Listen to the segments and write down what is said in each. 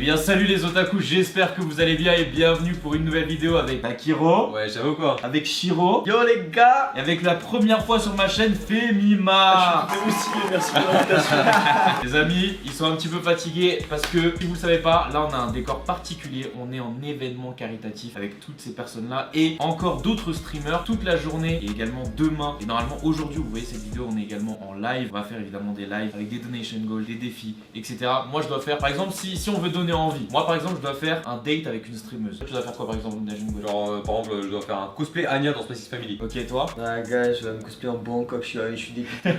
Eh bien salut les otaku, j'espère que vous allez bien et bienvenue pour une nouvelle vidéo avec Takiro. Ouais, j'avoue quoi. Avec Shiro. Yo les gars. Et avec la première fois sur ma chaîne Femima. Je suis aussi, merci pour l'invitation. Les amis, ils sont un petit peu fatigués parce que si vous le savez pas, là on a un décor particulier. On est en événement caritatif avec toutes ces personnes là et encore d'autres streamers toute la journée et également demain. Et normalement aujourd'hui, vous voyez cette vidéo, on est également en live. On va faire évidemment des lives avec des donation goals, des défis, etc. Moi je dois faire, par exemple, si on veut donner envie, moi par exemple je dois faire un date avec une streameuse. Tu dois faire quoi par exemple, donation goal? Genre, par exemple, je dois faire un cosplay Anya dans Space Family. Ok, toi? Ah gars, je vais me cosplayer en Bangkok, je suis dégoûté.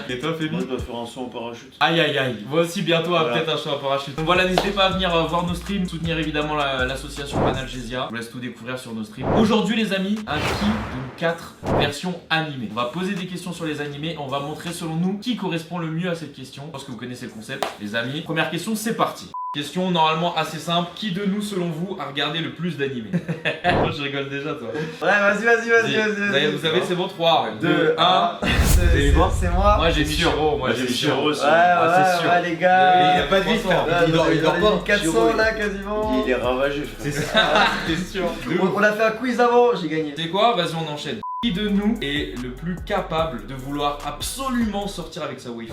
Et toi, Fémi? Moi je dois faire un saut en parachute. Aïe aïe aïe, moi aussi bientôt Voilà. peut-être un show à parachute. Donc voilà, n'hésitez pas à venir voir nos streams, soutenir évidemment l'association Panalgesia. Je vous laisse tout découvrir sur nos streams. Aujourd'hui les amis, un qui de 4 versions animées. On va poser des questions sur les animés, on va montrer selon nous qui correspond le mieux à cette question. Je pense que vous connaissez le concept les amis. Première question, c'est parti. Question normalement assez simple, qui de nous selon vous a regardé le plus d'animés? Moi je rigole déjà toi. Ouais, vas-y. Vous savez c'est bon, 3, 2, 1. C'est moi. Moi j'ai mis Shiro, moi j'ai mis Shiro. aussi. c'est sûr. Ouais, les gars. Il a pas de vie, frère. Il dort pas. 400 là quasiment. Il est ravagé, frère. C'est ça, c'est sûr. On a fait un quiz avant, j'ai gagné. C'est quoi? Vas-y on enchaîne. Qui de nous est le plus capable de vouloir absolument sortir avec sa waifu?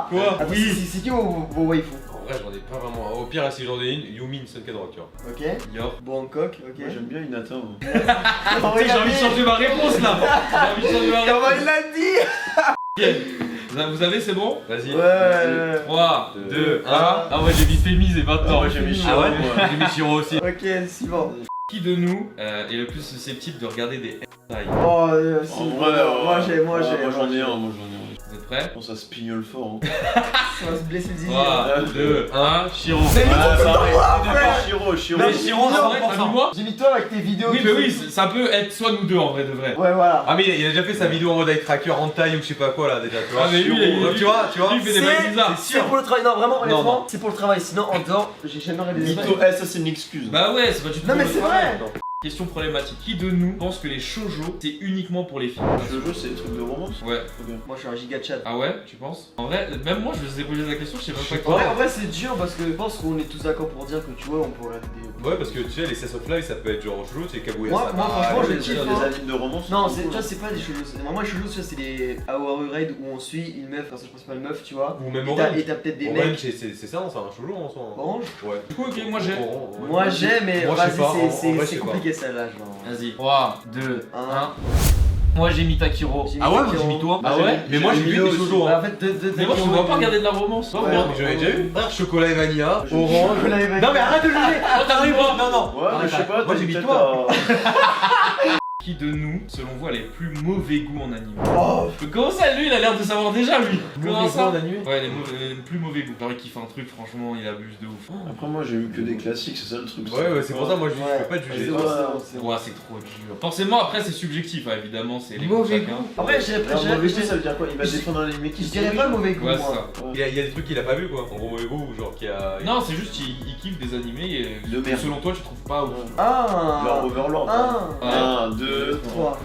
Quoi? Oui. C'est qui vos waifus? En vrai, j'en ai pas vraiment. Au pire, si j'en ai une, Yumin Sunkadrock, tu vois. Ok. Yor. Bangkok, ok. Moi j'aime bien Hinata. moi. J'ai envie de changer ma réponse là. J'ai envie de changer ma Comment réponse. il l'a dit? Vous avez, c'est bon? Vas-y. Ouais. 3, 2, 1. 1. Ah ouais, j'ai mis Fémise et maintenant. Moi j'ai mis Ah ouais? Shiro. J'ai mis Shiro aussi. Ok, suivant. Qui de nous est le plus susceptible de regarder des hentai? Oh, En vrai, moi j'ai. moi j'en ai un. Vous êtes prêts? Bon, ça se pignole fort. Ça va se blesser le zizi. 3, 2, 1. Shiro. Mais Ah, ça toi, arrive. frère. Shiro. Mais Shiro, en vrai, t'as vu moi? J'ai mis toi avec tes vidéos. Oui, mais oui, ça peut être soit nous deux en vrai de vrai. Ouais, voilà. Ah, mais il a déjà fait sa vidéo en mode avec tracker hentai ou je sais pas quoi là déjà, tu vois. Ah, mais lui, Donc, tu vois. lui, il fait des blagues bizarres. C'est pour le travail. Non, vraiment, honnêtement, non. c'est pour le travail. Sinon, en dehors, j'ai jamais regardé des Mytho, ça c'est une excuse. Bah ouais, c'est pas du tout. Non, mais pour le c'est travail. vrai. Question problématique. Qui de nous pense que les shoujo c'est uniquement pour les filles? Shoujo c'est des trucs de romance. Ouais. Ok. Moi, je suis un giga chat. Ah ouais, tu penses? En vrai, même moi je me suis posé la question, je sais même pas En quoi. vrai, c'est dur parce que je pense qu'on est tous d'accord pour dire que tu vois, on peut regarder des. Ouais, parce que tu sais, les Slice of Life ça peut être genre Shoujo, c'est Kaguya Moi, franchement, je kiffe. Des animes de romance. Non, tu vois, c'est pas des shoujo. Moi, les shoujo, tu vois, c'est des Awaru Raid où on suit une meuf, personnage principal meuf, tu vois. Ou même Et Orange. t'as peut-être des Orange, mecs. c'est ça, c'est un Shoujo en soi. Orange. Ouais. Du coup, ok, moi j'ai. Moi, j'ai, mais Moi, je sais pas, en vas-y, vrai, je sais c'est pas. compliqué celle-là, genre. Vas-y. 3, 2, 1. Un. Moi j'ai mis Takiro. J'ai mis Ah ouais, moi Takiro. j'ai mis toi. Ah ouais? Mais moi j'ai vu des Shoujo. Bah, en fait, deux. Mais moi je vois pas regarder de la romance. Ouais. Non, mais j'en ai déjà eu. Chocolat et Vanilla, J'ai mis Orange. Chocolat et Vanilla. Non, mais arrête de juger. Oh, t'as vu moi? Non, non. Ouais, mais je sais pas. Moi, j'ai mis peut-être toi. Qui de nous, selon vous, a les plus mauvais goûts en anime? Oh, Comment ça, lui, il a l'air de savoir déjà, lui? Comment Mauvais ça? goût en anime? Ouais, les plus mauvais goûts. Genre, il kiffe un truc, franchement, il abuse de ouf. Après moi j'ai vu que des classiques, c'est ça le truc. Ouais, c'est pour ça, moi je peux pas te c'est juger. bon, c'est bon. Ouais, c'est trop dur. Forcément, après, c'est subjectif, hein, évidemment, c'est les goûts de Mauvais chacun. goût. Après, j'ai Alors mauvais goût ça veut dire quoi? Il va défendre un anime qui Je dirais pas le mauvais goût, Ouais, moi. ça. Il y a des trucs qu'il a pas vu quoi. En gros, mauvais goût, genre qui a. Non, c'est juste il kiffe des animés et De merde. selon toi, tu trouves pas ouf. Ah. Leur Overlord. 1, 2, 3. 3.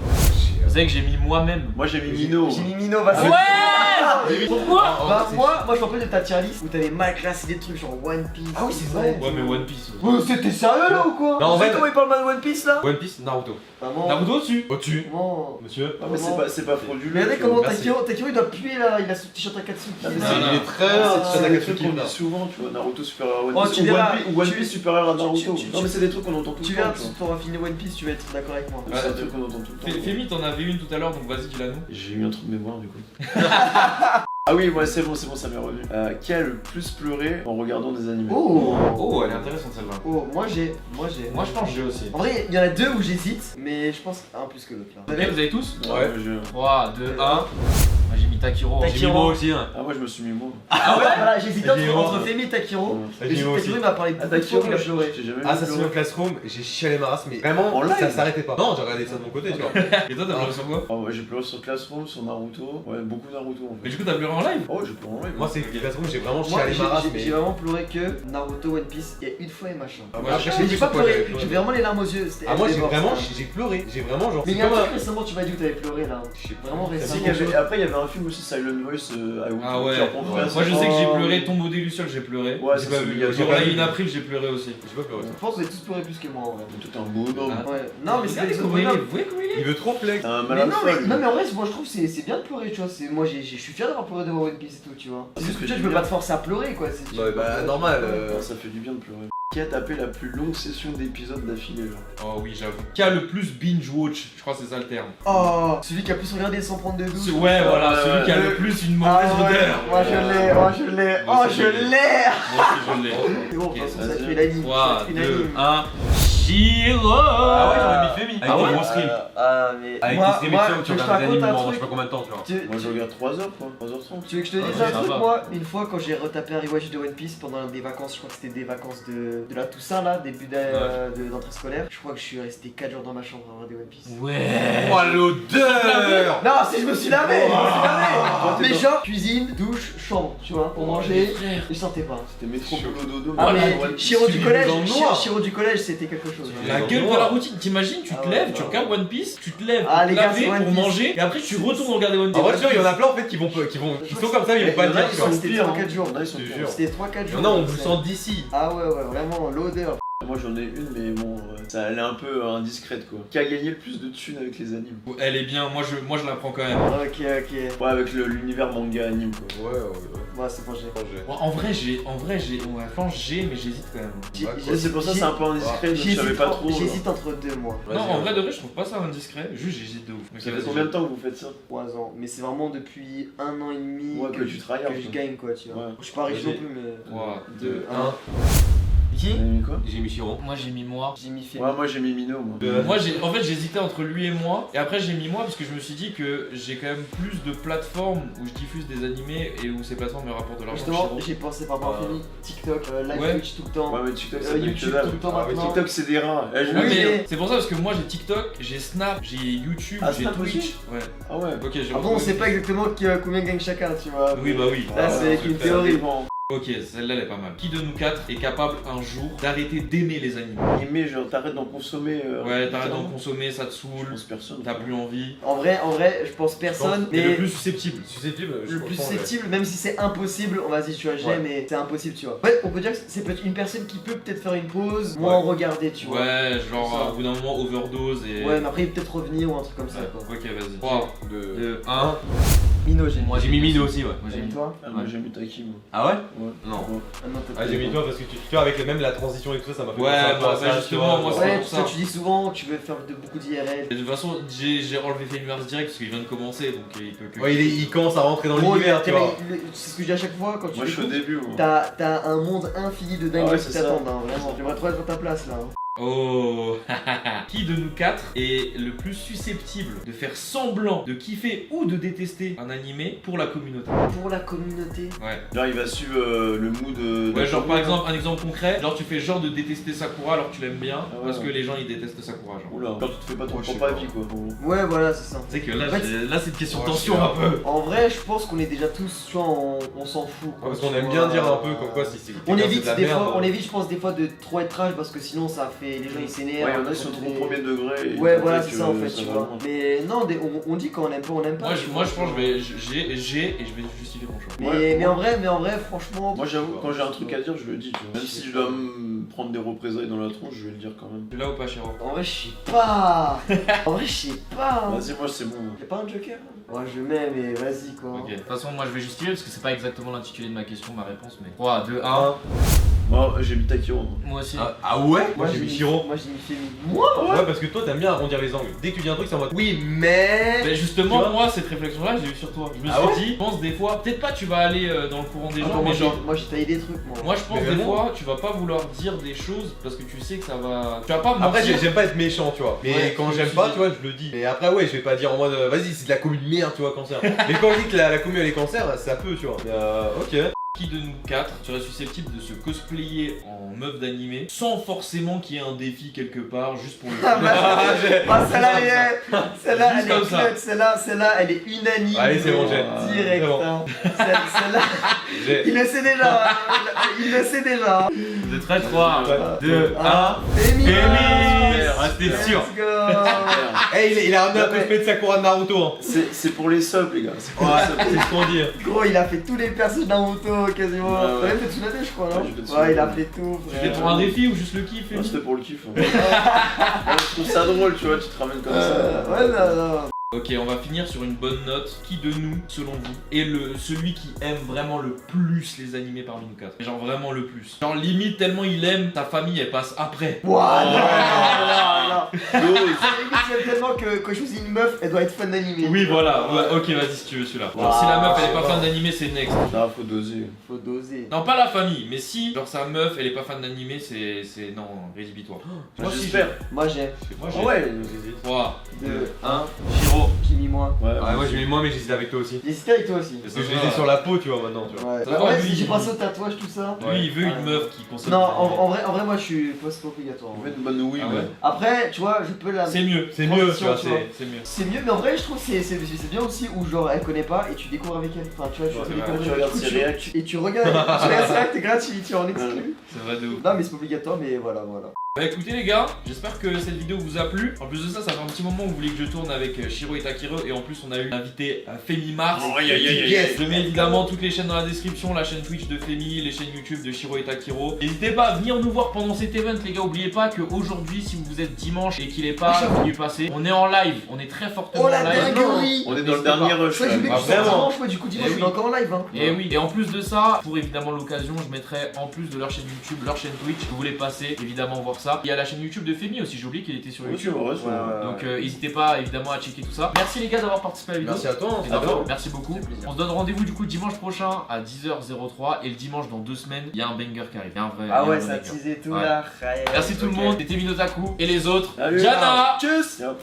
Vous savez que j'ai mis moi-même. Moi j'ai mis Mino. J'ai mis Mino, vas-y. Ouais! Pourquoi? Bah, moi, je me rappelle de ta tier list où t'avais mal classé des trucs genre One Piece. Ah oui, c'est vrai. Ouais, mais One Piece. Ouais, c'était sérieux là ou quoi? Non, en Tu sais fait- comment il parle mal de One Piece là? One Piece, Naruto. Vraiment. Naruto dessus. Au-dessus. Comment? Monsieur. Ah mais c'est pas frauduleux. Mais regardez tu vois. comment Merci. Takiro il doit puer là, il a ce t-shirt Akatsuki. Ah, mais Non, c'est- non. il est très Ah, c'est c'est des des trucs trucs qu'on là. dit souvent, tu vois, Naruto supérieur à One Oh, Piece tu ou verras, One Piece supérieur à Naruto. tu- Non mais c'est des trucs qu'on entend tout Tu le temps. verras, tu auras fini One Piece, tu vas être d'accord avec moi. C'est des trucs qu'on entend tout le temps. Fémi, t'en avais une tout à l'heure, donc vas-y, dis-la nous. J'ai eu un truc de mémoire du coup. Ah oui, ouais, c'est bon, ça m'est revenu. Qui a le plus pleuré en regardant des animés? Oh. Oh, elle est intéressante celle-là. Oh, moi j'ai. Moi je pense que j'ai aussi. En vrai, il y en a deux où j'hésite, mais je pense un plus que l'autre là. Ok, vous avez tous? Ouais. je- 3, 2, 1. Moi j'ai mis Takiro. Takiro. J'ai mis moi aussi, hein. Ah, moi je me suis mis moi. Ah ouais? Voilà, j'hésitais Takiro. entre Femi et Takiro. Ouais. Mais J'ai mis moi aussi. Takiro il m'a parlé beaucoup de fois, il a pleuré. J'ai jamais Ah, vu ça c'est pleurer. un classroom, j'ai chialé ma race, mais vraiment, En live ça s'arrêtait pas. Non, j'ai regardé ça de mon côté, tu vois. Et toi, t'as pleuré sur quoi? Ah ouais, j'ai pleuré sur Classroom, sur Naruto. Ouais, beaucoup Naruto en Mais fait. du coup, t'as pleuré en live? Oh, j'ai pleuré en live. Moi, c'est classroom, j'ai vraiment Moi chialé ma race, j'ai mais. vraiment pleuré que Naruto One Piece, il y a une fois et machin. Ah, Après, moi, je sais Mais plus j'ai pas sur quoi j'avais pleuré, j'ai vraiment les larmes aux yeux. c'était Ah, moi, j'ai Endeavor, vraiment, ça. j'ai pleuré. J'ai vraiment, genre, Mais c'est il y a un comme truc un. récemment, tu m'as dit que t'avais pleuré là. Je sais pas. Vraiment Si, récemment. après, il y avait un film aussi, Silent Voice, Ah ouais. Moi Moi je sais que j'ai pleuré, Tombeau des Lucioles, j'ai pleuré. Ouais, J'ai c'est pas celui vu, qui a j'ai Sur pas la vu. In April, j'ai pleuré aussi. J'ai pas pleuré. Je pense que vous avez tous pleuré plus que moi en vrai. Toi t'es un bonhomme. Ah. Ouais. Non, mais c'est Regardez des comment il est, bonhommes. vous voyez comment il est. Il veut trop flex. T'es un Mais malade non, folle. mais en vrai, moi je trouve que c'est bien de pleurer, tu vois. Moi je suis fier d'avoir pleuré devant One Piece et tout, tu vois. C'est juste que tu sais, je peux pas te forcer à pleurer quoi. Tu Ouais, peux pas bah pleurer. normal. Ça fait du bien de pleurer. Qui a tapé la plus longue session d'épisodes d'affilée, genre? Oh oui, j'avoue. Qui a le plus binge watch, je crois que c'est ça le terme. Oh, celui qui a plus regardé sans prendre de douche. Ouais, voilà, celui qui a le plus une mauvaise Ah ouais, odeur. moi je l'ai, moi je l'ai, Moi oh aussi, je je l'ai. l'ai. Moi aussi je l'ai. C'est bon, de Ok, toute façon ça vas-y. fait l'anime. 3, 2, 1. Shiro. Ah ouais, j'aurais mis Femi. Ah Avec ouais des grosses rimes. Ah mais Avec moi, des moi, émissions où tu que je te regardes des raconte animes un pendant je truc. sais pas combien de temps, tu vois. Moi je regarde 3 heures quoi, 3h30. Tu veux que je te dise Ah, un ça truc va. moi? Une fois quand j'ai retapé un rewatch de One Piece pendant des vacances, je crois que c'était des vacances de la Toussaint là, début d'entrée scolaire. Je crois que je suis resté 4 jours dans ma chambre à regarder One Piece. Ouais. Oh l'odeur. Non, si je me suis lavé, je me suis lavé. Ah, Mais genre cuisine, douche, chambre, tu vois, pour manger. Frère. Et je sentais pas. C'était métro boulot dodo. Ah Oh, mais One Piece. Chiro du collège, dans le noir. Chiro du collège c'était quelque chose. Tu La Dans gueule le de la noir. routine, t'imagines, tu Ah te ouais, lèves, bah tu ouais. regardes One Piece, tu te lèves Ah, pour les te gars, laver, c'est One pour Piece. manger, et après tu retournes regarder One En vrai, Piece. tu vois, il y en a plein en fait qui sont comme ça, mais ils vont pas le dire. tu vois. C'était pire, 3-4 jours. Là, ils sont Je te pires. jure. C'était 3-4 Il y jours. en a, on vous sent d'ici. Ah ouais, vraiment, l'odeur. Moi j'en ai une, mais bon, ça, elle est un peu indiscrète quoi. Qui a gagné le plus de thunes avec les animes? Elle est bien, moi je la prends quand même. Ok. Ouais, avec l'univers manga anime quoi. Ouais. Moi, c'est bon, j'ai. Ouais, en vrai, ouais, je pense G, mais j'hésite quand même. Ouais, c'est pour ça que c'est un peu indiscret, donc je savais pas trop. J'hésite entre deux, moi. Non, en vrai de vrai, je trouve pas ça indiscret, juste j'hésite de ouf. Ça fait combien de temps que vous faites ça? 3 ans. Mais c'est vraiment depuis 1 an et demi Ouais, que tu travailles, que je gagne, quoi, tu vois. Ouais. Je suis pas riche Vas-y. non plus, mais. 3, 2, 2, 1. 1. Qui Vous avez mis quoi? J'ai mis Chiron. Moi j'ai mis moi. J'ai mis fait. Ouais, moi j'ai mis Mino moi. Moi en fait j'hésitais entre lui et moi, et après j'ai mis moi parce que je me suis dit que j'ai quand même plus de plateformes où je diffuse des animés et où ces plateformes me rapportent de l'argent. Justement, Chiro. j'ai pensé par rapport à Femi, TikTok, live Ouais. Twitch tout le temps. Ouais, mais TikTok c'est YouTube que dalle. tout le temps Ah, mais maintenant. TikTok c'est des rats. Eh, je Ouais, le dis. mais c'est pour ça parce que moi j'ai TikTok, j'ai Snap, j'ai YouTube, Ah, j'ai Snap Twitch. aussi Ouais. Ah ouais. Ok, j'ai Après, on sait pas exactement combien gagne chacun, tu vois. Oui, bah oui. Là, c'est super. une théorie. Ok, celle-là elle est pas mal. Qui de nous quatre est capable un jour d'arrêter d'aimer les animés? Aimer, genre t'arrêtes d'en consommer. Ouais, t'arrêtes d'en littéralement. consommer, ça te Je saoule, pense personne. t'as plus envie. En vrai, je pense personne. T'es Mais le plus susceptible. Susceptible, je le plus pense, ouais. susceptible, même si c'est impossible, on va dire, tu vois, j'aime, Ouais. mais c'est impossible, tu vois. Ouais, on peut dire que c'est peut-être une personne qui peut peut-être faire une pause, moins Ouais. en regarder, tu vois. Ouais, C'est genre ça. au bout d'un moment overdose et. Ouais, mais après, il peut peut-être revenir ou un truc comme ça, Ouais, quoi. ok, vas-y. 3, 2, 1. Mino, j'ai mis. Moi j'ai mis Mino aussi, ouais. Moi j'ai Et mis. toi? Ah, moi j'ai mis Taki moi. Ah ouais? Ouais. Non. Ouais. Ah non, t'as Ah, j'ai mis toi parce que tu vois, avec même la transition et tout ça, ça m'a fait Ouais, penser un peu bah, à ça, justement, moi, tu c'est vois. Ouais, pour ça. toi tu dis souvent, tu veux faire beaucoup d'IRL. De toute façon, j'ai enlevé Famous direct parce qu'il vient de commencer donc il peut que. Ouais, il commence à rentrer dans Gros, l'univers, tu vois. c'est ce que je dis à chaque fois quand tu Moi je suis au l'écoutes. début moi. T'as un monde infini de dingues Ah ouais, qui c'est ça. t'attendent, hein, vraiment. J'aimerais trop être à ta place là. hein. Oh. Qui de nous quatre est le plus susceptible de faire semblant de kiffer ou de détester un animé pour la communauté? Pour la communauté. Ouais. Genre il va suivre le mood de. Ouais, genre par exemple, un exemple concret, genre tu fais genre de détester Sakura alors que tu l'aimes bien Ah ouais. parce que les gens ils détestent Sakura genre. Oula, genre tu te fais pas ton Ouais, je sais propre pas. avis quoi. Ouais, voilà, c'est ça. Tu sais que là, En fait, là c'est une question de Ouais, tension je sais un peu. En vrai, je pense qu'on est déjà tous, tu vois, on s'en fout. quoi, Parce tu qu'on aime vois. bien dire un peu comme quoi si c'est. On c'est évite de la des merde, fois, on évite, je pense des fois de trop être trash parce que sinon ça fait les gens ils s'énervent. Ouais, il y en a qui sont trop au premier degré. et Ouais, ils voilà, pensent c'est que ça en fait, ça tu va vois. loin. Mais non, on dit quand on aime pas, on aime pas. Moi, tu je vois. pense que j'ai et je vais justifier mon choix. Mais en vrai, franchement. Moi j'avoue, quand j'ai un truc à dire, je le dis, tu vois. Même si je dois me prendre des représailles dans la tronche, je vais le dire quand même. Tu là ou pas, Chiro? En vrai, je sais pas. En vrai, je sais pas. hein. Vas-y, moi c'est bon. Y'a pas un joker hein? Ouais, je mets, mais vas-y quoi. Ok. De toute façon, moi je vais justifier parce que c'est pas exactement l'intitulé de ma question, ma réponse, mais. 3, 2, 1. Moi j'ai mis Takiro. moi. Moi aussi. Ah ouais? Moi j'ai mis Chiron. Moi j'ai mis Femi. Moi Ouais, parce que toi t'aimes bien arrondir les angles. Dès que tu dis un truc, c'est en mode oui, mais. Mais justement, Tu vois moi, cette réflexion-là, j'ai eu sur toi. Je me Ah suis ouais dit, je pense des fois, peut-être pas tu vas aller dans le courant des gens, Attends, mais genre. moi j'ai taillé des trucs moi. Moi, je pense Mais des vraiment. fois, tu vas pas vouloir dire des choses parce que tu sais que ça va. Tu vas pas Après, mentir. j'aime pas être méchant, tu vois. Mais Ouais, quand je j'aime me pas, suis tu vois, je le dis. Mais après, ouais, je vais pas dire en mode vas-y, c'est de la commune merde, tu vois, cancer. Mais quand je dis que la commune elle est cancer, ça peut, tu vois. Mais ok. Qui de nous quatre serait susceptible de se cosplayer en meuf d'animé sans forcément qu'il y ait un défi quelque part juste pour le Ah, celle-là, elle Juste comme est ça. clutch, celle-là, elle est unanime. Allez, c'est bon, j'ai. Direct. C'est bon. Hein. Celle-là, J'ai. il le sait déjà. Il le sait déjà. De très 3, 2, 1. Amy. Ah, t'es sûr. Let's go. Eh, il a ramené un Non, mais- cosplay de Sakura de Naruto. Hein. C'est pour les subs, les gars. C'est pour Ouais, les subs. c'est ce qu'on dit. Gros, il a fait tous les personnages Naruto quasiment. Ouais, ouais. T'as même fait Tsunade, je crois, non? Ouais, j'ai fait Tsunade. Ouais, il a fait tout. C'était pour un défi ou juste le kiff Ouais, c'était pour le kiff. Ouais, je trouve ça drôle, tu vois, tu te ramènes comme ça. Ouais, non. Ok, on va finir sur une bonne note. Qui de nous, selon vous, est celui qui aime vraiment le plus les animés parmi nous quatre? Genre vraiment le plus. Genre limite tellement il aime, ta famille elle passe après. Ouah, non. Dose. Limite, j'aime tellement que quand je choisis une meuf, elle doit être fan d'animé. Oui voilà, ouais, ok vas-y si tu veux celui-là. Genre si la meuf elle est pas fan d'animé c'est next. Non, faut doser. Faut doser. Non pas la famille, mais si genre sa meuf elle est pas fan d'animé c'est non, rédhibitoire. Moi, j'espère. Moi, j'ai. Moi Ah ouais. 3, 2, 1, Shiro. J'ai mis moi. Ouais, Ouais, moi j'ai mis moi, mais j'hésite avec toi aussi. J'ai hésité avec toi aussi. Parce que je les ai sur la peau, tu vois, maintenant. Tu vois. Ouais. Ça Bah, va, ouais, lui, j'ai il- pensé au tatouage, tout ça. Lui il veut Ouais. une meuf qui consomme. Non, des animés. en vrai, moi, je suis post-obligatoire. On met une bonne oui, Ah ouais. ouais. Après, tu vois, je peux la. C'est mieux, C'est mieux, tu vois, Tu vois. c'est mieux. C'est mieux, mais en vrai, je trouve que c'est bien aussi où genre elle connaît pas et tu découvres avec elle. Enfin, tu vois, tu Ouais, fais c'est des vrai. conneries, Tu regardes du coup, ses réacts. et tu regardes, tu regardes ça, t'es gratuit, tu es en exclu. C'est vrai de ouf. Non, mais c'est pas obligatoire, mais voilà. Bah écoutez les gars, j'espère que cette vidéo vous a plu. En plus de ça, ça fait un petit moment que vous voulez que je tourne avec Shiro et Takiro. Et en plus on a eu l'invité Femi Mars. Yes. Je mets évidemment toutes les chaînes dans la description, la chaîne Twitch de Femi, les chaînes YouTube de Shiro et Takiro. N'hésitez pas à venir nous voir pendant cet event les gars, oubliez pas qu'aujourd'hui si vous êtes dimanche et qu'il est pas venu passer, on est en live, on est très fortement Oh en la live. dinguerie! On est dans le N'hésitez pas. dernier rush. Ouais, j'ai oublié là. que tu sors vraiment. dimanche, ouais, du coup, dimanche, Eh on est oui. encore en live, hein. Et oui, et en plus de ça, pour évidemment l'occasion, je mettrai en plus de leur chaîne YouTube, leur chaîne Twitch, vous voulez passer, évidemment voir ça. Il y a la chaîne YouTube de Femi aussi, j'ai oublié qu'il était sur Ouais, c'est YouTube. vrai, c'est vrai. Donc n'hésitez pas évidemment à checker tout ça. Merci les gars d'avoir participé à la vidéo. Merci à toi. Évidemment, merci beaucoup. C'est plaisir. On se donne rendez-vous du coup dimanche prochain à 10h03 et le dimanche dans 2 semaines, il y a un banger qui arrive. Il y a un vrai- il y a Ah un ouais, vrai ça banger. teasait tout Ouais. là. Merci tout le monde, c'était Minotaku et les autres. Salut. Diana. Tchuss. Ciao.